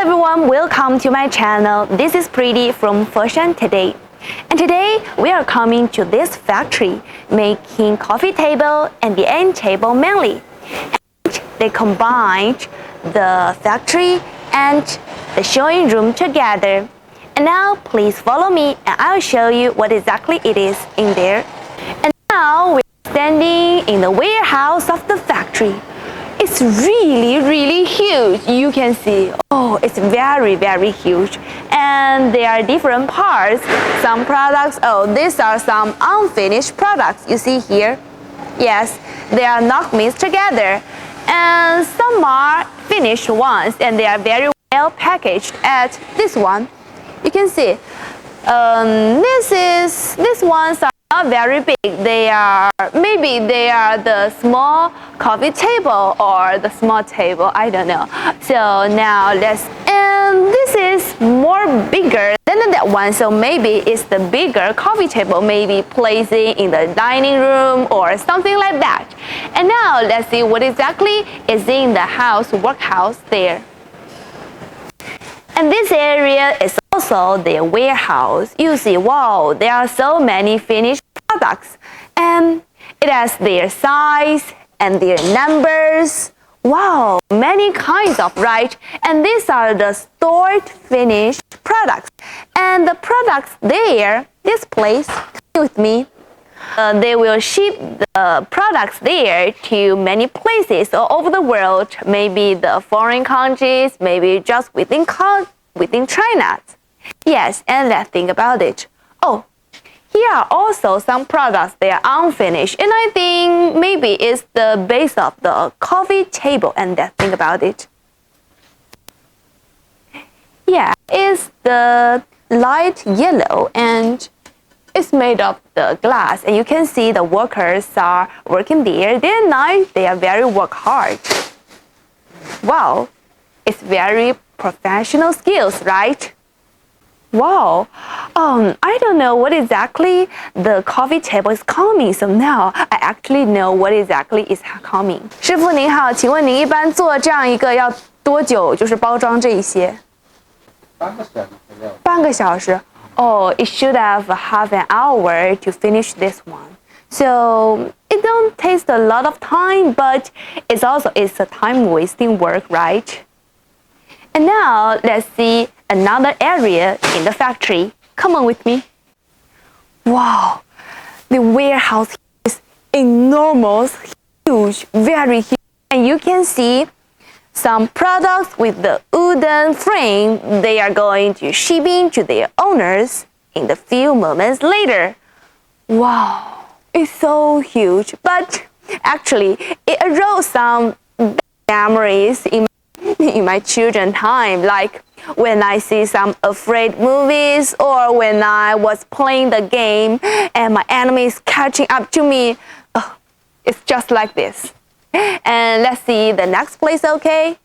everyone, welcome to my channel. This is Pretty from Foshan today. And today we are coming to this factory making coffee table and the end table mainly. And they combined the factory and the showing room together. And now please follow me and I'll show you what exactly it is in there. And now we're standing in the warehouse of the factory. It's really huge. You can see, oh, it's very huge. And there are different parts. Some products, oh, these are some unfinished products you see here. Yes, they are not mixed together. And some are finished ones and they are very well packaged. At this one, you can see, these ones are not very big. Maybe they are the small coffee table or the small table, I don't know. So now and this is more bigger than that one, so maybe it's the bigger coffee table, maybe placing in the dining room or something like that. And now let's see what exactly is in the workhouse there. And this area is also their warehouse. You see, wow, there are so many finished products. And it has their size and their numbers. Wow, many kinds of, right? And these are the stored finished products. And the products there, this place, come with me. They will ship the products there to many places all over the world, maybe the foreign countries, maybe just within China. Yes, and let's think about it. Oh, here are also some products they are unfinished, and I think maybe it's the base of the coffee table, and let's think about it. Yeah, it's the light yellow and it's made of the glass, and you can see the workers are working there. They're nice, they are very work hard. Wow, it's very professional skills, right? Wow, I don't know what exactly the coffee table is coming, so now I actually know what exactly is coming. 师傅您好，请问您一般做这样一个要多久？就是包装这一些？半个小时。Oh, it should have half an hour to finish this one. So it don't take a lot of time, but it's a time-wasting work, right? And now let's see another area in the factory. Come on with me. Wow, the warehouse is enormous, huge, very huge. And you can see some products with the wooden frame, they are going to shipping to their owners in the few moments later. Wow, it's so huge, but actually it arose some memories in my children's time, like when I see some afraid movies or when I was playing the game and my enemy is catching up to me. Oh, it's just like this. And let's see the next place, okay?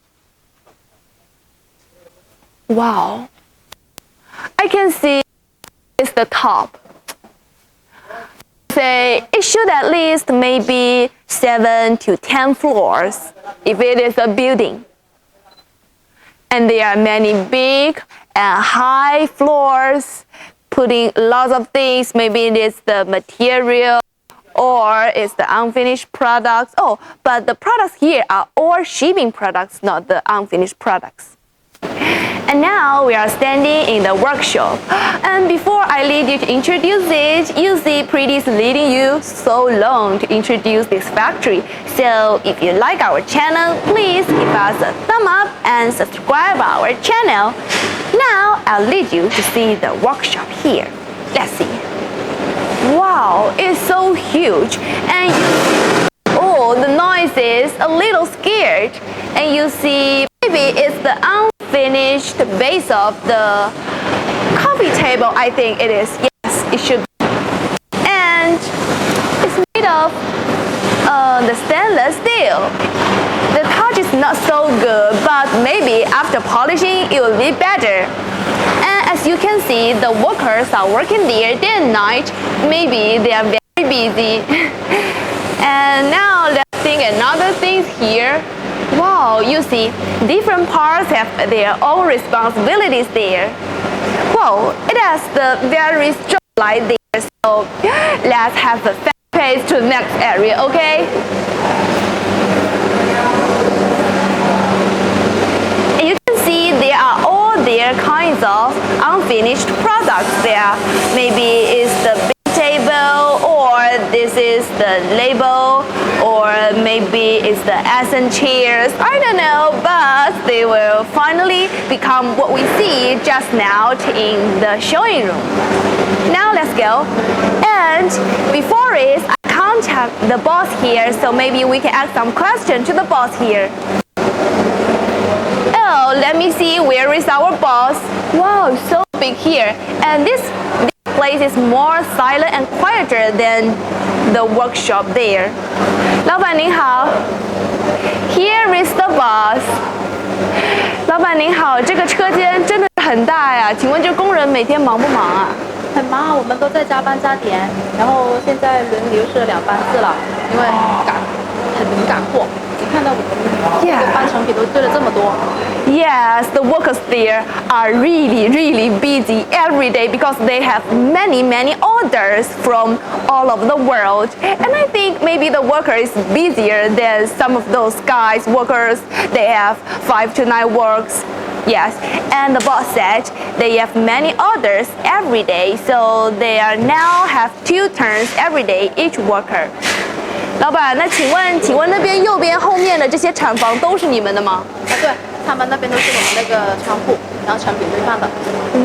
Wow. I can see it's the top. Say it should at least maybe 7 to 10 floors if it is a building. And there are many big and high floors putting lots of things. Maybe it is the material or it's the unfinished products. Oh, but the products here are all shipping products, not the unfinished products. And now we are standing in the workshop. And before I lead you to introduce it, you see Pretty's leading you so long to introduce this factory. So if you like our channel, please give us a thumb up and subscribe our channel. Now I'll lead you to see the workshop here. Let's see. Wow, it's so huge. And the noise is a little scared. And you see maybe it's the unfinished base of the coffee table, I think it is. Yes, it should be. And it's made of the stainless steel. The touch is not so good, but maybe after polishing it will be better. And as you can see, the workers are working there day and night. Maybe they are very busy. And now let's think another thing here. Wow, you see, different parts have their own responsibilities there. Wow, it has the very strong light there, so let's have a fast pace to the next area, okay? And you can see there are all their kinds of unfinished products there. Maybe it's the big table, or this is the label, or maybe it's the accent chairs. I don't know, but they will finally become what we see just now in the showing room. Now let's go. And before it, I can't have the boss here, so maybe we can ask some questions to the boss here. Oh, let me see, where is our boss? Wow, so big here. And this place is more silent and quieter than the workshop there. 老板您好 ，Here is the boss. 老板您好，这个车间真的很大呀，请问这工人每天忙不忙啊？很忙，我们都在加班加点，然后现在轮流是2班制了，因为很赶货。你看到我们这个半成品都堆了这么多。Yes, the workers there are really busy every day because they have many orders from all over the world. And I think maybe the worker is busier than some of those guys, workers, they have 5 to 9 works. Yes, and the boss said they have many orders every day, so they are now have 2 turns every day each worker. 老板，那请问那边右边后面的这些厂房都是你们的吗？对，他们那边都是我们那个仓库，然后成品堆放的。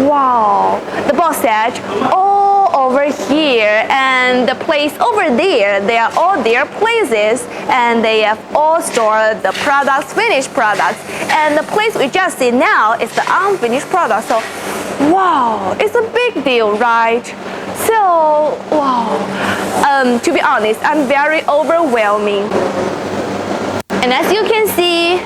Wow, the boss said all over here and the place over there, they are all their places and they have all stored the products, finished products. And the place we just see now is the unfinished product. So, wow, it's a big deal, right? So, wow, to be honest, I'm very overwhelming. And as you can see,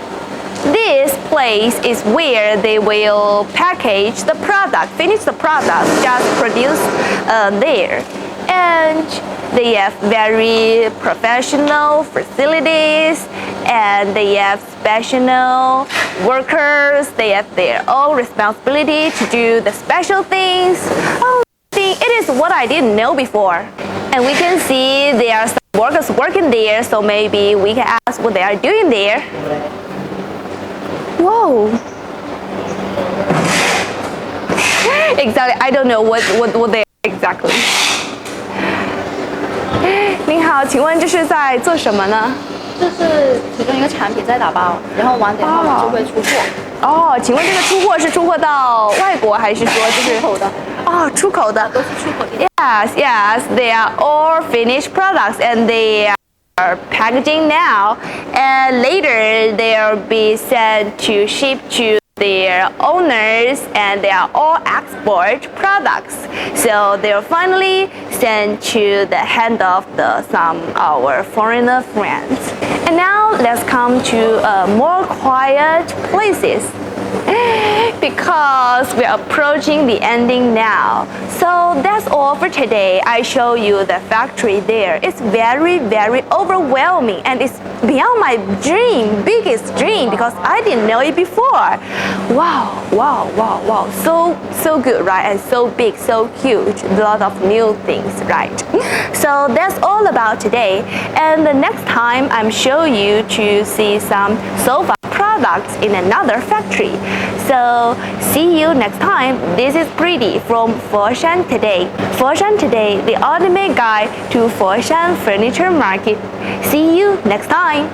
this place is where they will package the product, finish the product just produced there. And they have very professional facilities and they have special workers. They have their own responsibility to do the special things. Oh, it is what I didn't know before. And we can see there are some workers working there, so maybe we can ask what they are doing there. Whoa. Exactly, I don't know what they are exactly. 您好，请问这是在做什么呢？这是其中一个产品在打包，然后晚点后面就会出货。哦，请问这个出货是出货到外国，还是说就是出口的？哦，出口的。都是出口的。Yes, they are all finished products and they are packaging now, and later they'll be sent to ship to their owners, and they are all export products. So they're finally sent to the hand of some our foreigner friends. And now let's come to more quiet places. Because we are approaching the ending now. So that's all for today. I show you the factory there. It's very overwhelming and it's beyond my dream, biggest dream, because I didn't know it before. Wow. So good, right? And so big, so huge. A lot of new things, right? So that's all about today. And the next time I'm showing you to see some sofa products in another factory. So see you next time. This is Pretty from Foshan Today. Foshan Today, the ultimate guide to Foshan Furniture Market. See you next time.